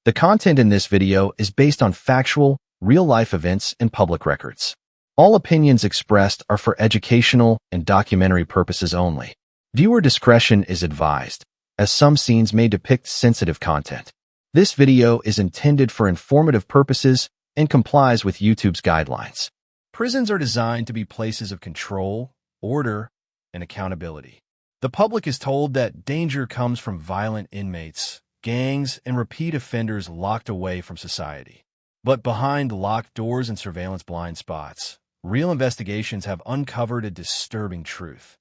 The content in this video is based on factual, real-life events and public records. All opinions expressed are for educational and documentary purposes only. Viewer discretion is advised, as some scenes may depict sensitive content. This video is intended for informative purposes and complies with YouTube's guidelines. Prisons are designed to be places of control, order, and accountability. The public is told that danger comes from violent inmates, gangs, and repeat offenders locked away from society. But behind locked doors and surveillance blind spots, real investigations have uncovered a disturbing truth.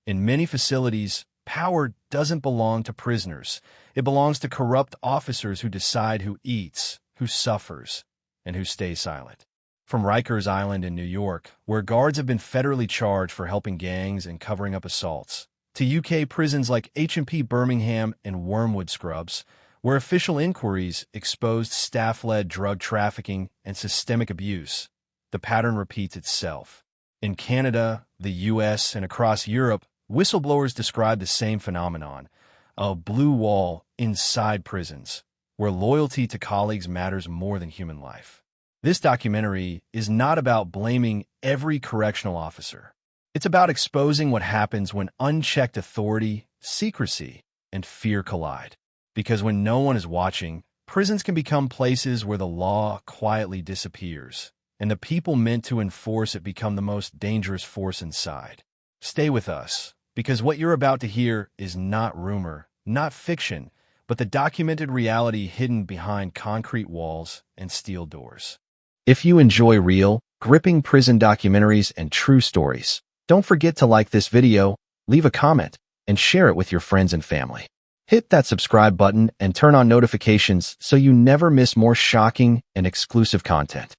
In many facilities, power doesn't belong to prisoners. It belongs to corrupt officers who decide who eats, who suffers, and who stays silent. From Rikers Island in New York, where guards have been federally charged for helping gangs and covering up assaults, to UK prisons like H&P Birmingham and Wormwood Scrubs, where official inquiries exposed staff-led drug trafficking and systemic abuse, the pattern repeats itself. In Canada, the US, and across Europe, whistleblowers describe the same phenomenon, a blue wall inside prisons, where loyalty to colleagues matters more than human life. This documentary is not about blaming every correctional officer. It's about exposing what happens when unchecked authority, secrecy, and fear collide. Because when no one is watching, prisons can become places where the law quietly disappears, and the people meant to enforce it become the most dangerous force inside. Stay with us, because what you're about to hear is not rumor, not fiction, but the documented reality hidden behind concrete walls and steel doors. If you enjoy real, gripping prison documentaries and true stories, don't forget to like this video, leave a comment, and share it with your friends and family. Hit that subscribe button and turn on notifications so you never miss more shocking and exclusive content.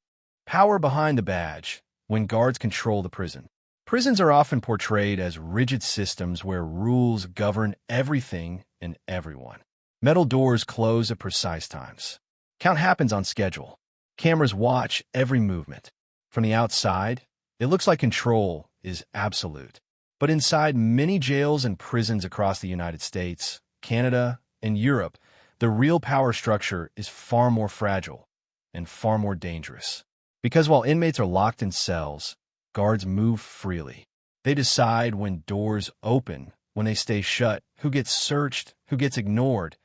Power behind the badge, when guards control the prison. Prisons are often portrayed as rigid systems where rules govern everything and everyone. Metal doors close at precise times. Count happens on schedule. Cameras watch every movement. From the outside, it looks like control is absolute. But inside many jails and prisons across the United States, Canada, and Europe, the real power structure is far more fragile and far more dangerous. Because while inmates are locked in cells, guards move freely. They decide when doors open, when they stay shut, who gets searched, who gets ignored,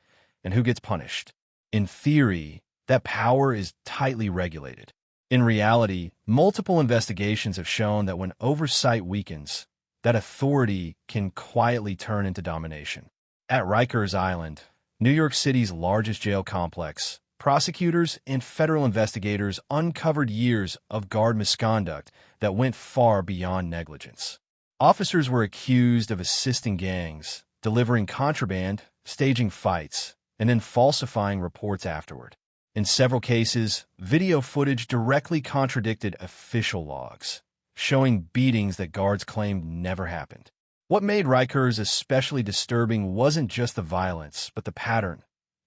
and who gets punished. In theory, that power is tightly regulated. In reality, multiple investigations have shown that when oversight weakens, that authority can quietly turn into domination. At Rikers Island, New York City's largest jail complex, prosecutors and federal investigators uncovered years of guard misconduct that went far beyond negligence. Officers were accused of assisting gangs, delivering contraband, staging fights, and then falsifying reports afterward. In several cases, video footage directly contradicted official logs, showing beatings that guards claimed never happened. What made Rikers especially disturbing wasn't just the violence, but the pattern.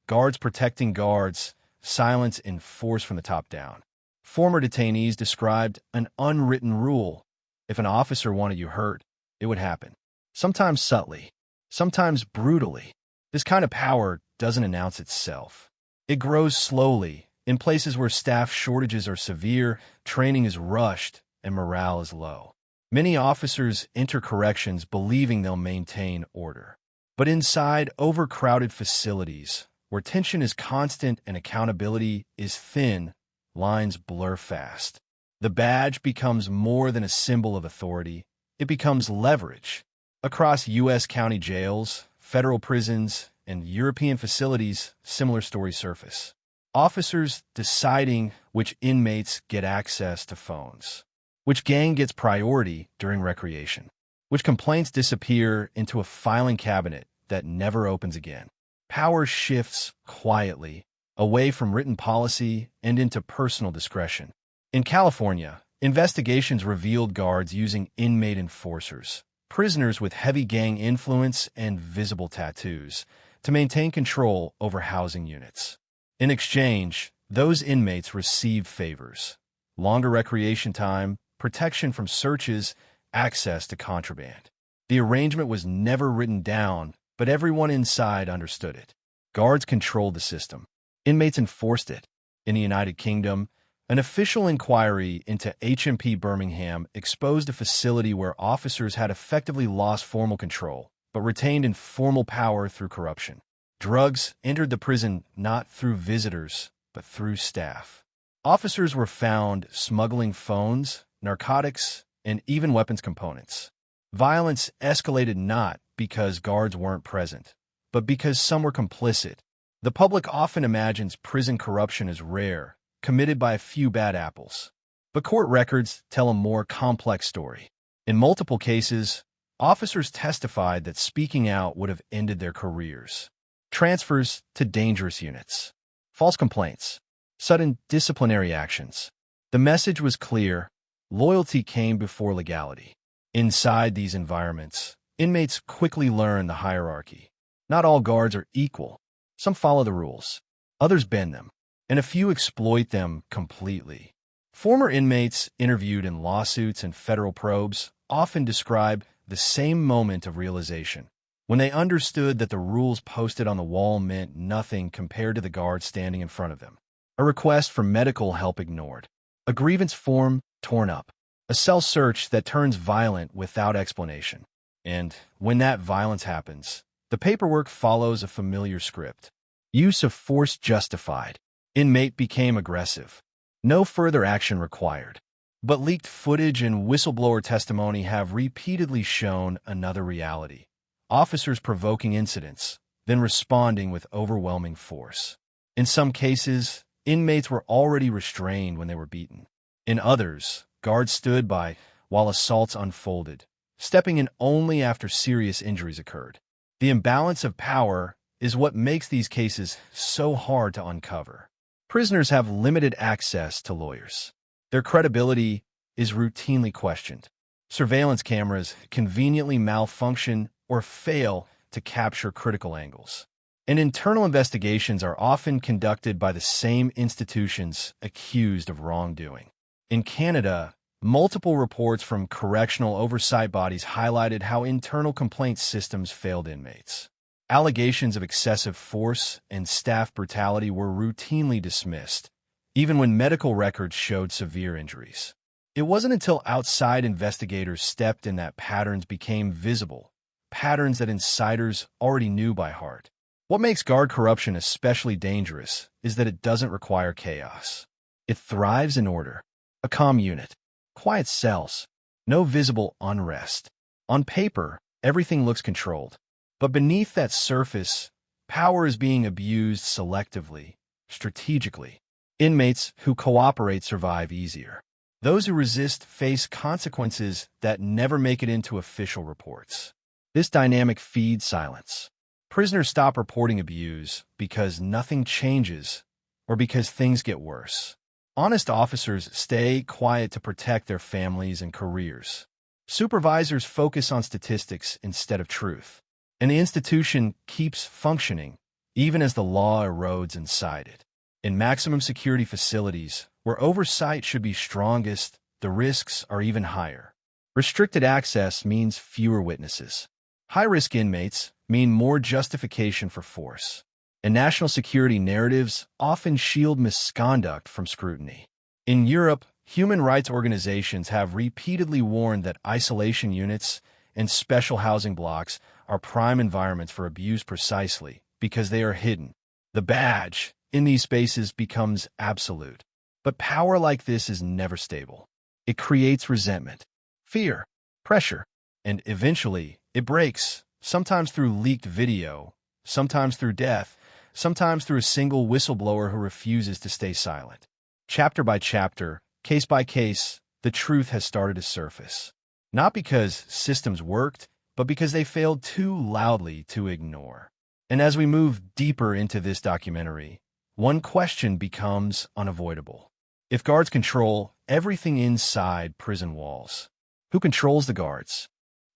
Guards protecting guards, silence enforced from the top down. Former detainees described an unwritten rule. If an officer wanted you hurt, it would happen. Sometimes subtly, sometimes brutally. This kind of power doesn't announce itself. It grows slowly. In places where staff shortages are severe, training is rushed, and morale is low. Many officers enter corrections believing they'll maintain order. But inside overcrowded facilities, where tension is constant and accountability is thin, lines blur fast. The badge becomes more than a symbol of authority. It becomes leverage. Across U.S. county jails, federal prisons, and European facilities, similar stories surface. Officers deciding which inmates get access to phones, which gang gets priority during recreation, which complaints disappear into a filing cabinet that never opens again. Power shifts quietly, away from written policy and into personal discretion. In California, investigations revealed guards using inmate enforcers, prisoners with heavy gang influence and visible tattoos, to maintain control over housing units. In exchange, those inmates receive favors: longer recreation time, protection from searches, access to contraband. The arrangement was never written down, but everyone inside understood it. Guards controlled the system. Inmates enforced it. In the United Kingdom, an official inquiry into HMP Birmingham exposed a facility where officers had effectively lost formal control, but retained informal power through corruption. Drugs entered the prison not through visitors, but through staff. Officers were found smuggling phones, narcotics, and even weapons components. Violence escalated not because guards weren't present, but because some were complicit. The public often imagines prison corruption as rare, committed by a few bad apples. But court records tell a more complex story. In multiple cases, officers testified that speaking out would have ended their careers. Transfers to dangerous units. False complaints. Sudden disciplinary actions. The message was clear: loyalty came before legality. Inside these environments, inmates quickly learn the hierarchy. Not all guards are equal. Some follow the rules. Others bend them. And a few exploit them completely. Former inmates interviewed in lawsuits and federal probes often describe the same moment of realization, when they understood that the rules posted on the wall meant nothing compared to the guard standing in front of them. A request for medical help ignored. A grievance form torn up. A cell search that turns violent without explanation. And when that violence happens, the paperwork follows a familiar script. Use of force justified. Inmate became aggressive. No further action required. But leaked footage and whistleblower testimony have repeatedly shown another reality. Officers provoking incidents, then responding with overwhelming force. In some cases, inmates were already restrained when they were beaten. In others, guards stood by while assaults unfolded, stepping in only after serious injuries occurred. The imbalance of power is what makes these cases so hard to uncover. Prisoners have limited access to lawyers. Their credibility is routinely questioned. Surveillance cameras conveniently malfunction or fail to capture critical angles. And internal investigations are often conducted by the same institutions accused of wrongdoing. In Canada, multiple reports from correctional oversight bodies highlighted how internal complaint systems failed inmates. Allegations of excessive force and staff brutality were routinely dismissed, even when medical records showed severe injuries. It wasn't until outside investigators stepped in that patterns became visible, patterns that insiders already knew by heart. What makes guard corruption especially dangerous is that it doesn't require chaos. It thrives in order. A calm unit. Quiet cells. No visible unrest. On paper, everything looks controlled. But beneath that surface, power is being abused selectively, strategically. Inmates who cooperate survive easier. Those who resist face consequences that never make it into official reports. This dynamic feeds silence. Prisoners stop reporting abuse because nothing changes or because things get worse. Honest officers stay quiet to protect their families and careers. Supervisors focus on statistics instead of truth. And the institution keeps functioning, even as the law erodes inside it. In maximum security facilities, where oversight should be strongest, the risks are even higher. Restricted access means fewer witnesses. High-risk inmates mean more justification for force. And national security narratives often shield misconduct from scrutiny. In Europe, human rights organizations have repeatedly warned that isolation units and special housing blocks are prime environments for abuse precisely because they are hidden. The badge in these spaces becomes absolute. But power like this is never stable. It creates resentment, fear, pressure, and eventually it breaks, sometimes through leaked video, sometimes through death, sometimes through a single whistleblower who refuses to stay silent. Chapter by chapter, case by case, the truth has started to surface. Not because systems worked, but because they failed too loudly to ignore. And as we move deeper into this documentary, one question becomes unavoidable. If guards control everything inside prison walls, who controls the guards?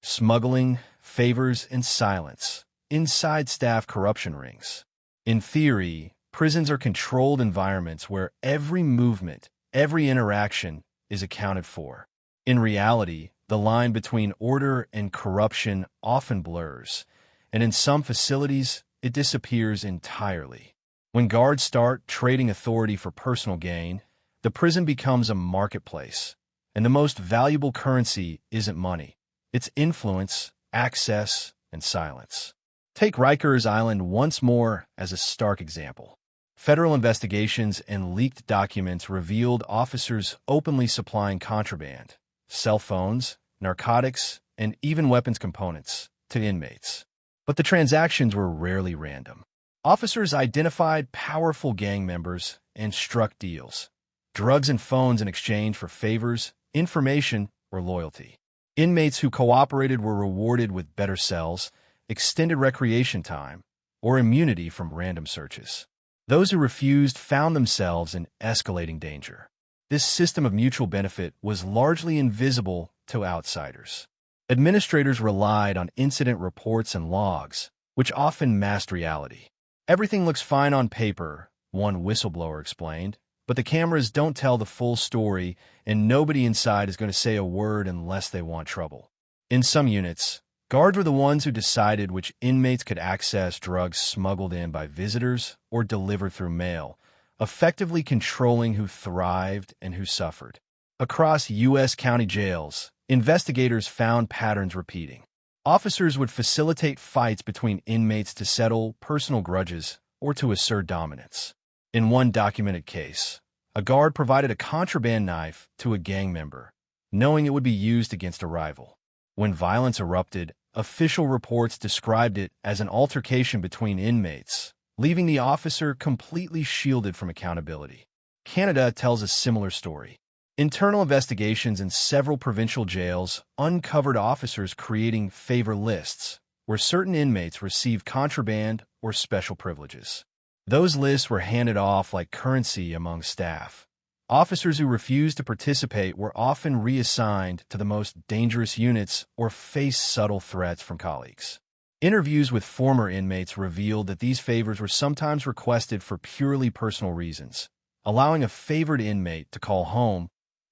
Smuggling, favors, and silence, inside staff corruption rings. In theory, prisons are controlled environments where every movement, every interaction is accounted for. In reality, the line between order and corruption often blurs, and in some facilities, it disappears entirely. When guards start trading authority for personal gain, the prison becomes a marketplace, and the most valuable currency isn't money. It's influence, access, and silence. Take Rikers Island once more as a stark example. Federal investigations and leaked documents revealed officers openly supplying contraband, cell phones, narcotics, and even weapons components to inmates. But the transactions were rarely random. Officers identified powerful gang members and struck deals. Drugs and phones in exchange for favors, information, or loyalty. Inmates who cooperated were rewarded with better cells, extended recreation time, or immunity from random searches. Those who refused found themselves in escalating danger. This system of mutual benefit was largely invisible to outsiders. Administrators relied on incident reports and logs, which often masked reality. Everything looks fine on paper, one whistleblower explained, but the cameras don't tell the full story, and nobody inside is going to say a word unless they want trouble. In some units, guards were the ones who decided which inmates could access drugs smuggled in by visitors or delivered through mail, effectively controlling who thrived and who suffered. Across U.S. county jails, investigators found patterns repeating. Officers would facilitate fights between inmates to settle personal grudges or to assert dominance. In one documented case, a guard provided a contraband knife to a gang member, knowing it would be used against a rival. When violence erupted, official reports described it as an altercation between inmates, leaving the officer completely shielded from accountability. Canada tells a similar story. Internal investigations in several provincial jails uncovered officers creating favor lists, where certain inmates received contraband or special privileges. Those lists were handed off like currency among staff. Officers who refused to participate were often reassigned to the most dangerous units or faced subtle threats from colleagues. Interviews with former inmates revealed that these favors were sometimes requested for purely personal reasons, allowing a favored inmate to call home,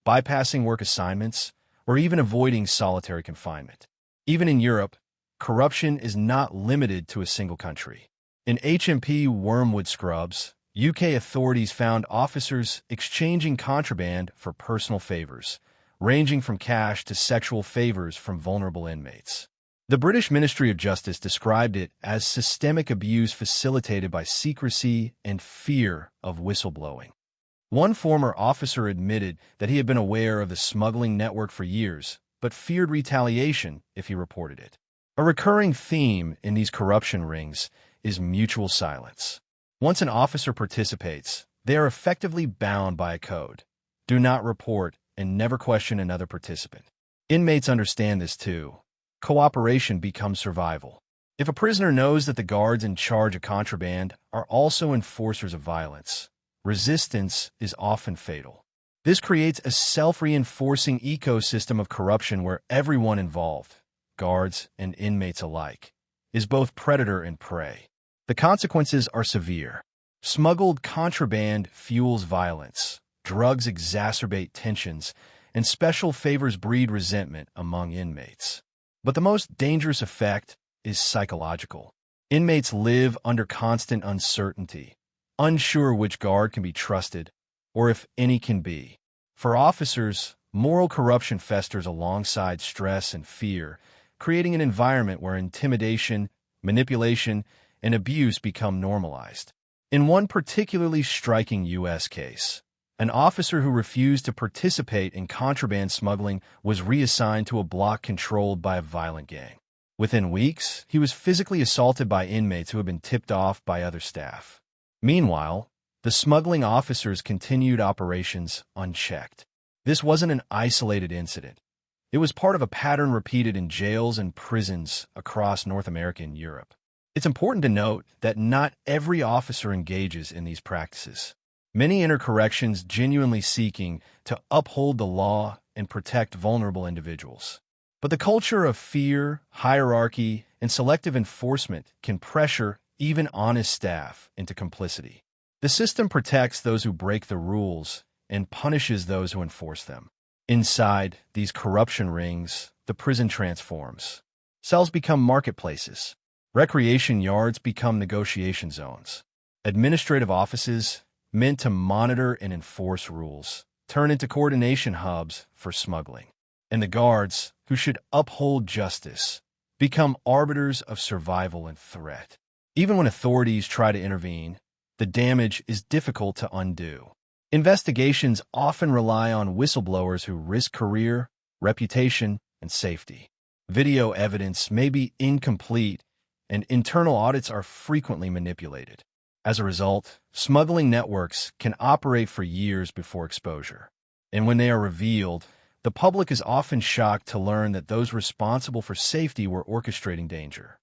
bypassing work assignments, or even avoiding solitary confinement. Even in Europe, corruption is not limited to a single country. In HMP Wormwood Scrubs, UK authorities found officers exchanging contraband for personal favors, ranging from cash to sexual favors from vulnerable inmates. The British Ministry of Justice described it as systemic abuse facilitated by secrecy and fear of whistleblowing. One former officer admitted that he had been aware of the smuggling network for years, but feared retaliation if he reported it. A recurring theme in these corruption rings is mutual silence. Once an officer participates, they are effectively bound by a code. Do not report and never question another participant. Inmates understand this too. Cooperation becomes survival. If a prisoner knows that the guards in charge of contraband are also enforcers of violence, resistance is often fatal. This creates a self-reinforcing ecosystem of corruption where everyone involved, guards and inmates alike, is both predator and prey. The consequences are severe. Smuggled contraband fuels violence, drugs exacerbate tensions, and special favors breed resentment among inmates. But the most dangerous effect is psychological. Inmates live under constant uncertainty, unsure which guard can be trusted, or if any can be. For officers, moral corruption festers alongside stress and fear, creating an environment where intimidation, manipulation, and abuse become normalized. In one particularly striking U.S. case, an officer who refused to participate in contraband smuggling was reassigned to a block controlled by a violent gang. Within weeks, he was physically assaulted by inmates who had been tipped off by other staff. Meanwhile, the smuggling officers continued operations unchecked. This wasn't an isolated incident. It was part of a pattern repeated in jails and prisons across North America and Europe. It's important to note that not every officer engages in these practices. Many enter corrections genuinely seeking to uphold the law and protect vulnerable individuals. But the culture of fear, hierarchy, and selective enforcement can pressure even honest staff into complicity. The system protects those who break the rules and punishes those who enforce them. Inside these corruption rings, the prison transforms. Cells become marketplaces. Recreation yards become negotiation zones. Administrative offices, meant to monitor and enforce rules, turn into coordination hubs for smuggling. And the guards, who should uphold justice, become arbiters of survival and threat. Even when authorities try to intervene, the damage is difficult to undo. Investigations often rely on whistleblowers who risk career, reputation, and safety. Video evidence may be incomplete, and internal audits are frequently manipulated. As a result, smuggling networks can operate for years before exposure. And when they are revealed, the public is often shocked to learn that those responsible for safety were orchestrating danger.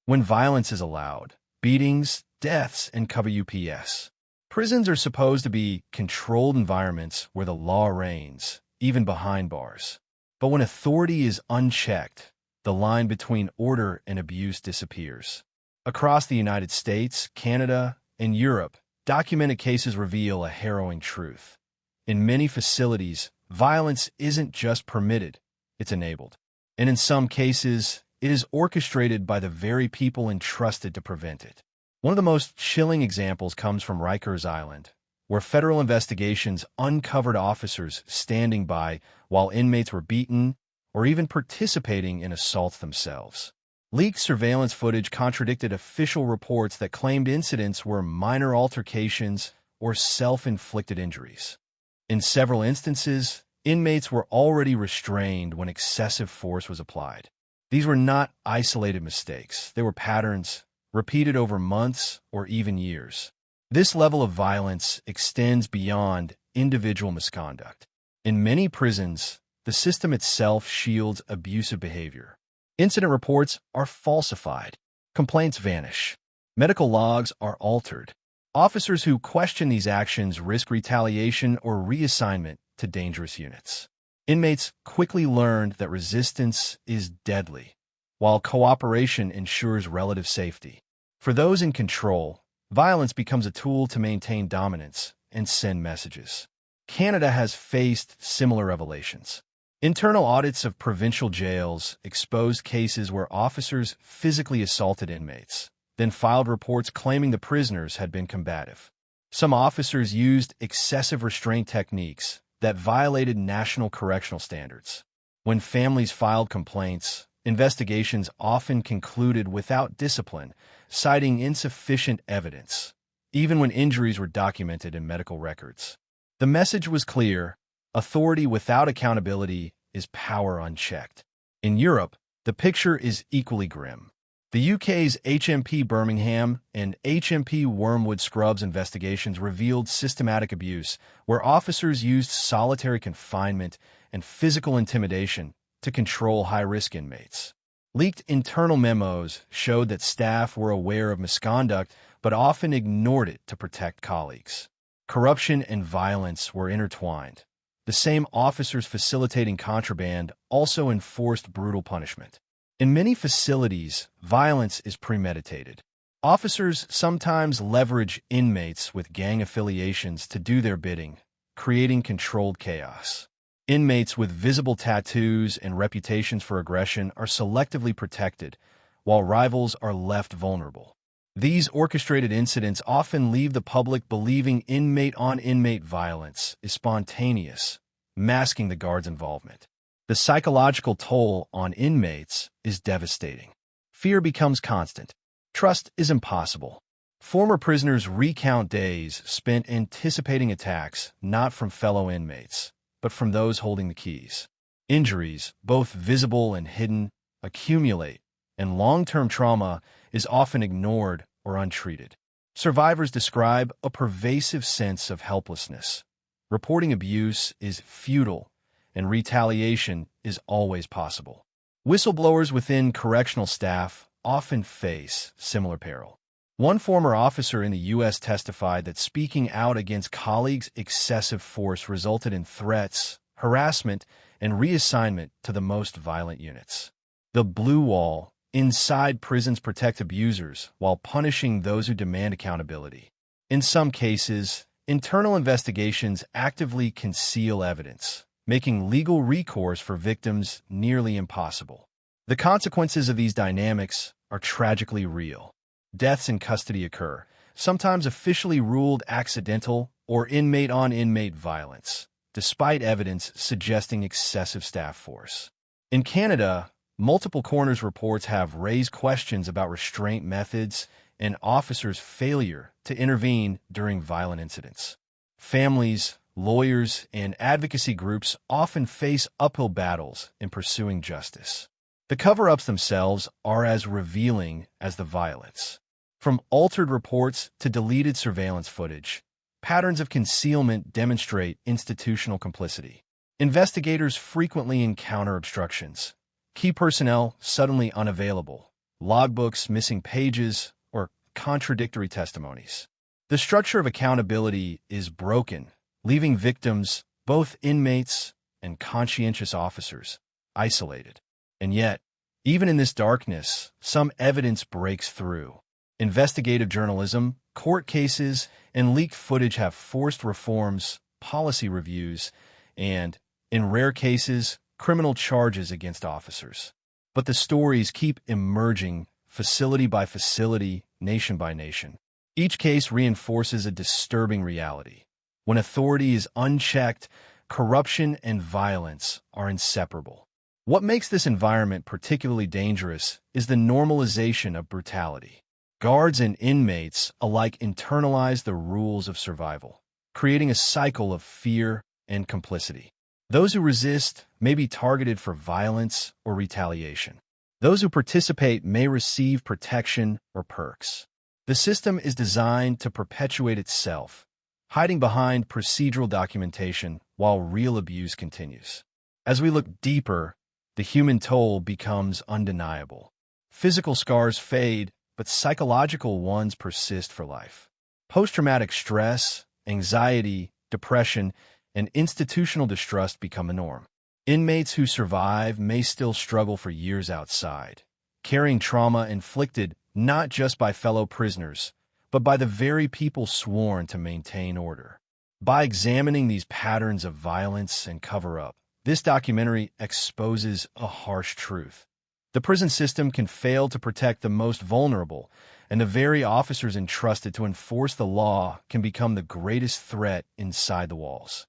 When violence is allowed, beatings, deaths, and cover UPS. Prisons are supposed to be controlled environments where the law reigns, even behind bars. But when authority is unchecked, the line between order and abuse disappears. Across the United States, Canada, and Europe, documented cases reveal a harrowing truth. In many facilities, violence isn't just permitted, it's enabled. And in some cases, it is orchestrated by the very people entrusted to prevent it. One of the most chilling examples comes from Rikers Island, where federal investigations uncovered officers standing by while inmates were beaten or even participating in assaults themselves. Leaked surveillance footage contradicted official reports that claimed incidents were minor altercations or self-inflicted injuries. In several instances, inmates were already restrained when excessive force was applied. These were not isolated mistakes. They were patterns repeated over months or even years. This level of violence extends beyond individual misconduct. In many prisons, the system itself shields abusive behavior. Incident reports are falsified. Complaints vanish. Medical logs are altered. Officers who question these actions risk retaliation or reassignment to dangerous units. Inmates quickly learned that resistance is deadly, while cooperation ensures relative safety. For those in control, violence becomes a tool to maintain dominance and send messages. Canada has faced similar revelations. Internal audits of provincial jails exposed cases where officers physically assaulted inmates, then filed reports claiming the prisoners had been combative. Some officers used excessive restraint techniques that violated national correctional standards. When families filed complaints, investigations often concluded without discipline, citing insufficient evidence, even when injuries were documented in medical records. The message was clear: authority without accountability is power unchecked. In Europe, the picture is equally grim. The UK's HMP Birmingham and HMP Wormwood Scrubs investigations revealed systematic abuse, where officers used solitary confinement and physical intimidation to control high-risk inmates. Leaked internal memos showed that staff were aware of misconduct but often ignored it to protect colleagues. Corruption and violence were intertwined. The same officers facilitating contraband also enforced brutal punishment. In many facilities, violence is premeditated. Officers sometimes leverage inmates with gang affiliations to do their bidding, creating controlled chaos. Inmates with visible tattoos and reputations for aggression are selectively protected, while rivals are left vulnerable. These orchestrated incidents often leave the public believing inmate-on-inmate violence is spontaneous, masking the guards' involvement. The psychological toll on inmates is devastating. Fear becomes constant. Trust is impossible. Former prisoners recount days spent anticipating attacks not from fellow inmates, but from those holding the keys. Injuries, both visible and hidden, accumulate, and long-term trauma is often ignored or untreated. Survivors describe a pervasive sense of helplessness. Reporting abuse is futile, and retaliation is always possible. Whistleblowers within correctional staff often face similar peril. One former officer in the U.S. testified that speaking out against colleagues' excessive force resulted in threats, harassment, and reassignment to the most violent units. The blue wall inside prisons protect abusers while punishing those who demand accountability. In some cases, internal investigations actively conceal evidence, making legal recourse for victims nearly impossible. The consequences of these dynamics are tragically real. Deaths in custody occur, sometimes officially ruled accidental or inmate-on-inmate violence, despite evidence suggesting excessive staff force. In Canada, multiple coroner's reports have raised questions about restraint methods and officers' failure to intervene during violent incidents. Families, lawyers, and advocacy groups often face uphill battles in pursuing justice. The cover-ups themselves are as revealing as the violence. From altered reports to deleted surveillance footage, patterns of concealment demonstrate institutional complicity. Investigators frequently encounter obstructions, key personnel suddenly unavailable, logbooks missing pages, or contradictory testimonies. The structure of accountability is broken, leaving victims, both inmates and conscientious officers, isolated. And yet, even in this darkness, some evidence breaks through. Investigative journalism, court cases, and leaked footage have forced reforms, policy reviews, and, in rare cases, criminal charges against officers. But the stories keep emerging, facility by facility, nation by nation. Each case reinforces a disturbing reality. When authority is unchecked, corruption and violence are inseparable. What makes this environment particularly dangerous is the normalization of brutality. Guards and inmates alike internalize the rules of survival, creating a cycle of fear and complicity. Those who resist may be targeted for violence or retaliation. Those who participate may receive protection or perks. The system is designed to perpetuate itself, hiding behind procedural documentation while real abuse continues. As we look deeper, the human toll becomes undeniable. Physical scars fade, but psychological ones persist for life. Post-traumatic stress, anxiety, depression, and institutional distrust become the norm. Inmates who survive may still struggle for years outside, carrying trauma inflicted not just by fellow prisoners, but by the very people sworn to maintain order. By examining these patterns of violence and cover-up, this documentary exposes a harsh truth. The prison system can fail to protect the most vulnerable, and the very officers entrusted to enforce the law can become the greatest threat inside the walls.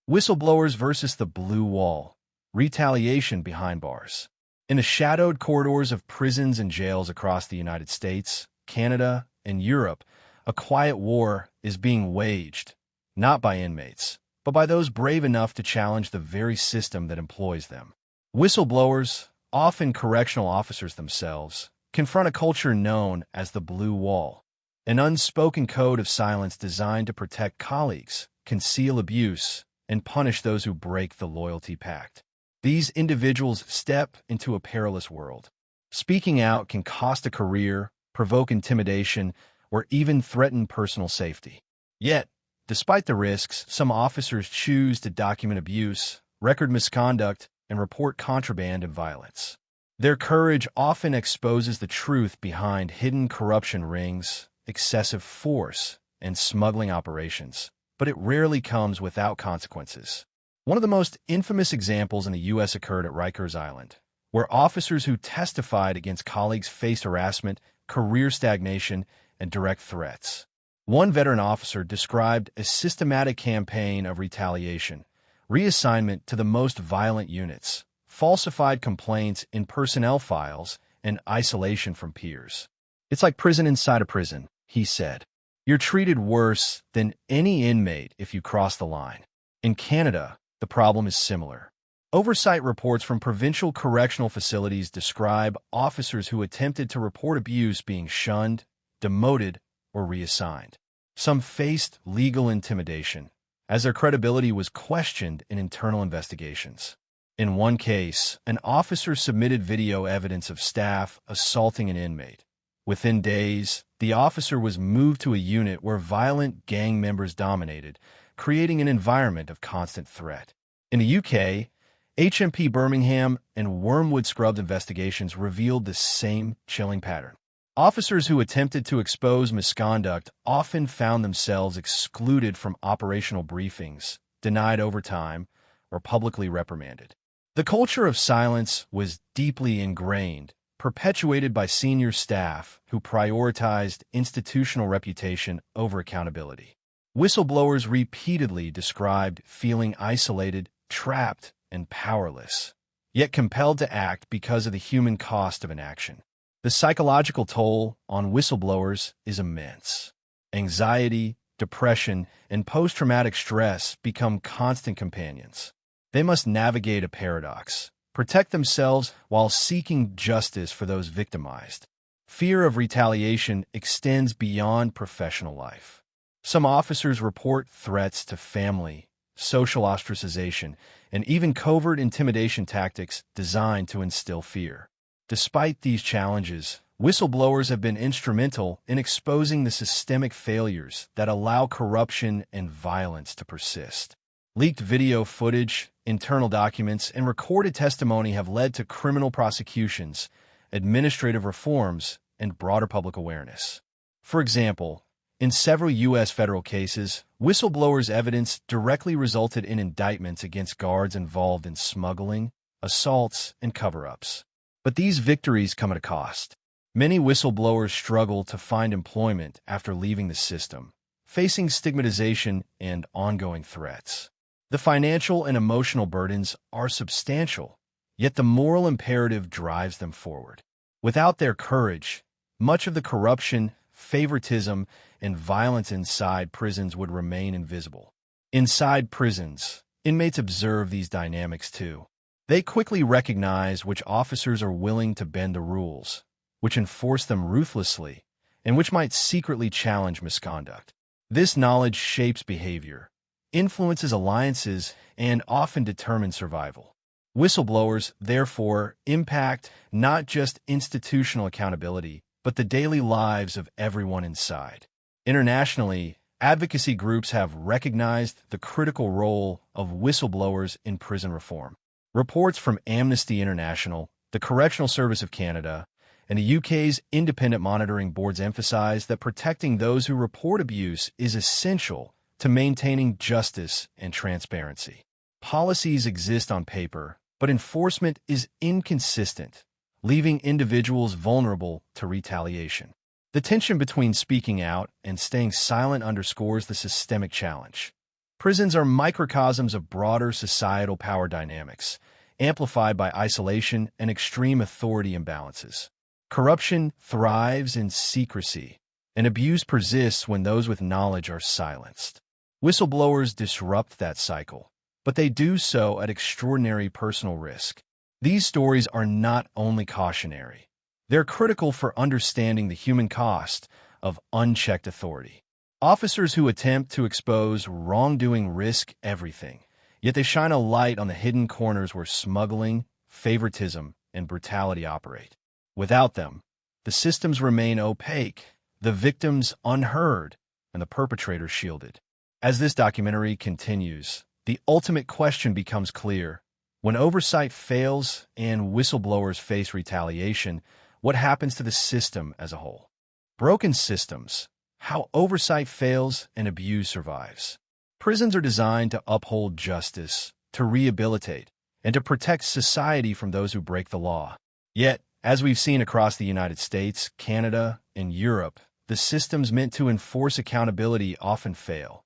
Whistleblowers versus the blue wall. Retaliation behind bars. In the shadowed corridors of prisons and jails across the United States, Canada, and Europe, a quiet war is being waged, not by inmates, but by those brave enough to challenge the very system that employs them. Whistleblowers, often correctional officers themselves, confront a culture known as the blue wall, an unspoken code of silence designed to protect colleagues, conceal abuse, and punish those who break the loyalty pact. These individuals step into a perilous world. Speaking out can cost a career, provoke intimidation, or even threaten personal safety. Yet, despite the risks, some officers choose to document abuse, record misconduct, and report contraband and violence. Their courage often exposes the truth behind hidden corruption rings, excessive force, and smuggling operations, but it rarely comes without consequences. One of the most infamous examples in the U.S. occurred at Rikers Island, where officers who testified against colleagues faced harassment, career stagnation, and direct threats. One veteran officer described a systematic campaign of retaliation, reassignment to the most violent units, falsified complaints in personnel files, and isolation from peers. "It's like prison inside a prison," he said. "You're treated worse than any inmate if you cross the line." In Canada, the problem is similar. Oversight reports from provincial correctional facilities describe officers who attempted to report abuse being shunned, demoted, or reassigned. Some faced legal intimidation, as their credibility was questioned in internal investigations. In one case, an officer submitted video evidence of staff assaulting an inmate. Within days, the officer was moved to a unit where violent gang members dominated, creating an environment of constant threat. In the UK, HMP Birmingham and Wormwood Scrubbed investigations revealed the same chilling pattern. Officers who attempted to expose misconduct often found themselves excluded from operational briefings, denied overtime, or publicly reprimanded. The culture of silence was deeply ingrained, perpetuated by senior staff who prioritized institutional reputation over accountability. Whistleblowers repeatedly described feeling isolated, trapped, and powerless, yet compelled to act because of the human cost of inaction. The psychological toll on whistleblowers is immense. Anxiety, depression, and post-traumatic stress become constant companions. They must navigate a paradox, protect themselves while seeking justice for those victimized. Fear of retaliation extends beyond professional life. Some officers report threats to family, social ostracization, and even covert intimidation tactics designed to instill fear. Despite these challenges, whistleblowers have been instrumental in exposing the systemic failures that allow corruption and violence to persist. Leaked video footage, internal documents, and recorded testimony have led to criminal prosecutions, administrative reforms, and broader public awareness. For example, in several U.S. federal cases, whistleblowers' evidence directly resulted in indictments against guards involved in smuggling, assaults, and cover-ups. But these victories come at a cost. Many whistleblowers struggle to find employment after leaving the system, facing stigmatization and ongoing threats. The financial and emotional burdens are substantial, yet the moral imperative drives them forward. Without their courage, much of the corruption, favoritism, and violence inside prisons would remain invisible. Inside prisons, inmates observe these dynamics too. They quickly recognize which officers are willing to bend the rules, which enforce them ruthlessly, and which might secretly challenge misconduct. This knowledge shapes behavior, influences alliances, and often determines survival. Whistleblowers, therefore, impact not just institutional accountability, but the daily lives of everyone inside. Internationally, advocacy groups have recognized the critical role of whistleblowers in prison reform. Reports from Amnesty International, the Correctional Service of Canada, and the UK's Independent Monitoring Boards emphasize that protecting those who report abuse is essential to maintaining justice and transparency. Policies exist on paper, but enforcement is inconsistent, leaving individuals vulnerable to retaliation. The tension between speaking out and staying silent underscores the systemic challenge. Prisons are microcosms of broader societal power dynamics, amplified by isolation and extreme authority imbalances. Corruption thrives in secrecy, and abuse persists when those with knowledge are silenced. Whistleblowers disrupt that cycle, but they do so at extraordinary personal risk. These stories are not only cautionary. They're critical for understanding the human cost of unchecked authority. Officers who attempt to expose wrongdoing risk everything, yet they shine a light on the hidden corners where smuggling, favoritism, and brutality operate. Without them, the systems remain opaque, the victims unheard, and the perpetrators shielded. As this documentary continues, the ultimate question becomes clear. When oversight fails and whistleblowers face retaliation, what happens to the system as a whole? Broken systems, how oversight fails and abuse survives. Prisons are designed to uphold justice, to rehabilitate, and to protect society from those who break the law. Yet, as we've seen across the United States, Canada, and Europe, the systems meant to enforce accountability often fail,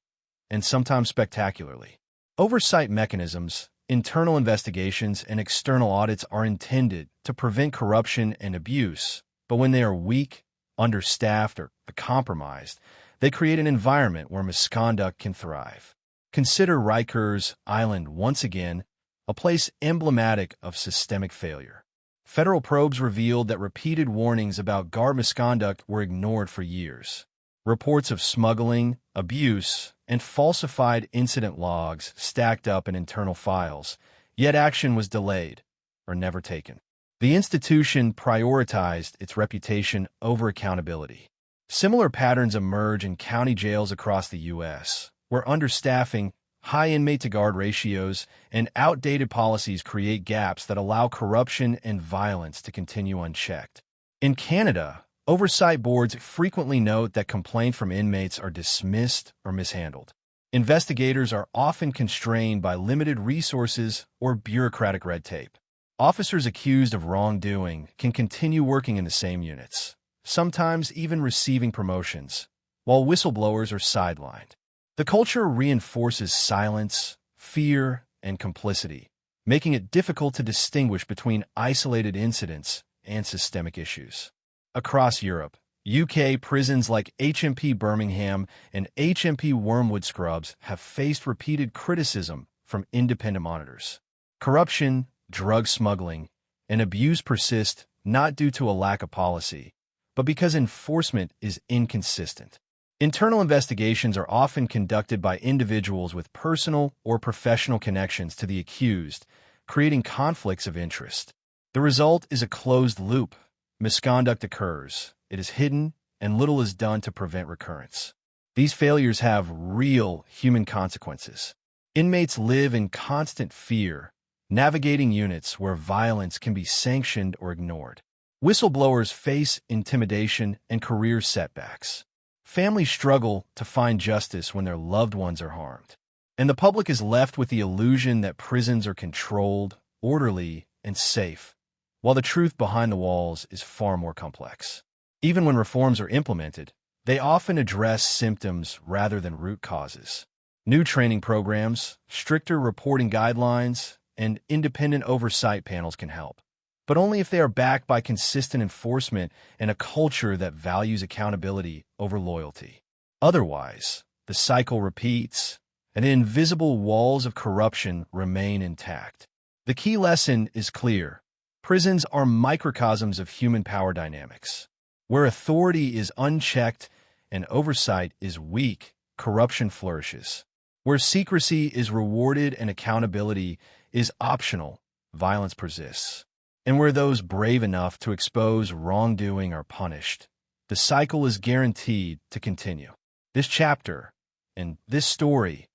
and sometimes spectacularly. Oversight mechanisms, internal investigations, and external audits are intended to prevent corruption and abuse, but when they are weak, understaffed, or compromised, they create an environment where misconduct can thrive. Consider Rikers Island once again, a place emblematic of systemic failure. Federal probes revealed that repeated warnings about guard misconduct were ignored for years. Reports of smuggling, abuse, and falsified incident logs stacked up in internal files, yet action was delayed or never taken. The institution prioritized its reputation over accountability. Similar patterns emerge in county jails across the U.S., where understaffing, high inmate-to-guard ratios, and outdated policies create gaps that allow corruption and violence to continue unchecked. In Canada, oversight boards frequently note that complaints from inmates are dismissed or mishandled. Investigators are often constrained by limited resources or bureaucratic red tape. Officers accused of wrongdoing can continue working in the same units, sometimes even receiving promotions, while whistleblowers are sidelined. The culture reinforces silence, fear, and complicity, making it difficult to distinguish between isolated incidents and systemic issues. Across Europe, UK prisons like HMP Birmingham and HMP Wormwood Scrubs have faced repeated criticism from independent monitors. Corruption, drug smuggling, and abuse persist not due to a lack of policy, but because enforcement is inconsistent. Internal investigations are often conducted by individuals with personal or professional connections to the accused, creating conflicts of interest. The result is a closed loop. Misconduct occurs, it is hidden, and little is done to prevent recurrence. These failures have real human consequences. Inmates live in constant fear, navigating units where violence can be sanctioned or ignored. Whistleblowers face intimidation and career setbacks. Families struggle to find justice when their loved ones are harmed. And the public is left with the illusion that prisons are controlled, orderly, and safe, while the truth behind the walls is far more complex. Even when reforms are implemented, they often address symptoms rather than root causes. New training programs, stricter reporting guidelines, and independent oversight panels can help, but only if they are backed by consistent enforcement and a culture that values accountability over loyalty. Otherwise, the cycle repeats, and the invisible walls of corruption remain intact. The key lesson is clear. Prisons are microcosms of human power dynamics. Where authority is unchecked and oversight is weak, corruption flourishes. Where secrecy is rewarded and accountability is optional, violence persists. And where those brave enough to expose wrongdoing are punished, the cycle is guaranteed to continue. This chapter, and this story,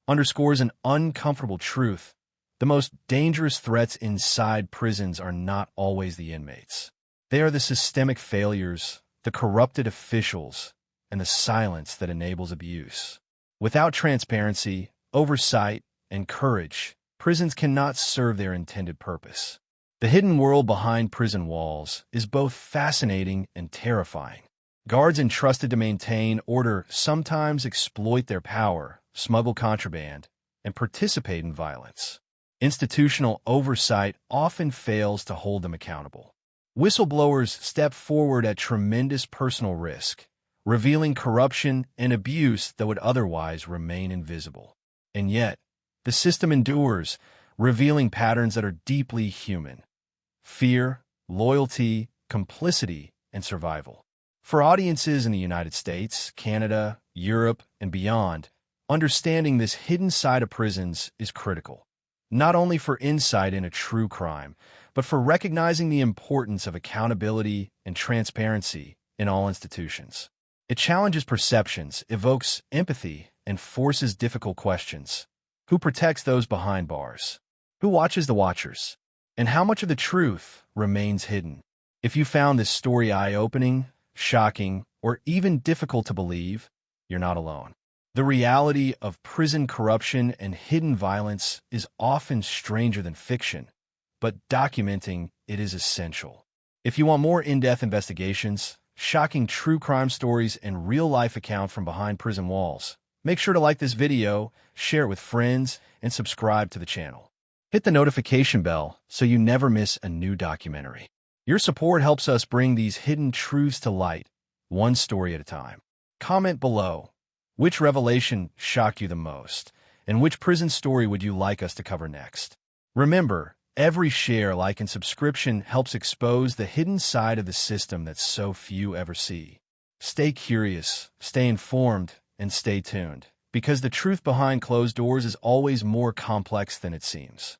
underscores an uncomfortable truth. The most dangerous threats inside prisons are not always the inmates. They are the systemic failures, the corrupted officials, and the silence that enables abuse. Without transparency, oversight, and courage, prisons cannot serve their intended purpose. The hidden world behind prison walls is both fascinating and terrifying. Guards entrusted to maintain order sometimes exploit their power, smuggle contraband, and participate in violence. Institutional oversight often fails to hold them accountable. Whistleblowers step forward at tremendous personal risk, revealing corruption and abuse that would otherwise remain invisible. And yet, the system endures, revealing patterns that are deeply human: fear, loyalty, complicity, and survival. For audiences in the United States, Canada, Europe, and beyond, understanding this hidden side of prisons is critical, not only for insight into true crime, but for recognizing the importance of accountability and transparency in all institutions. It challenges perceptions, evokes empathy, and forces difficult questions. Who protects those behind bars? Who watches the watchers? And how much of the truth remains hidden? If you found this story eye-opening, shocking, or even difficult to believe, you're not alone. The reality of prison corruption and hidden violence is often stranger than fiction, but documenting it is essential. If you want more in-depth investigations, shocking true crime stories, and real-life accounts from behind prison walls, make sure to like this video, share it with friends, and subscribe to the channel. Hit the notification bell so you never miss a new documentary. Your support helps us bring these hidden truths to light, one story at a time. Comment below. Which revelation shocked you the most, and which prison story would you like us to cover next? Remember, every share, like, and subscription helps expose the hidden side of the system that so few ever see. Stay curious, stay informed, and stay tuned, because the truth behind closed doors is always more complex than it seems.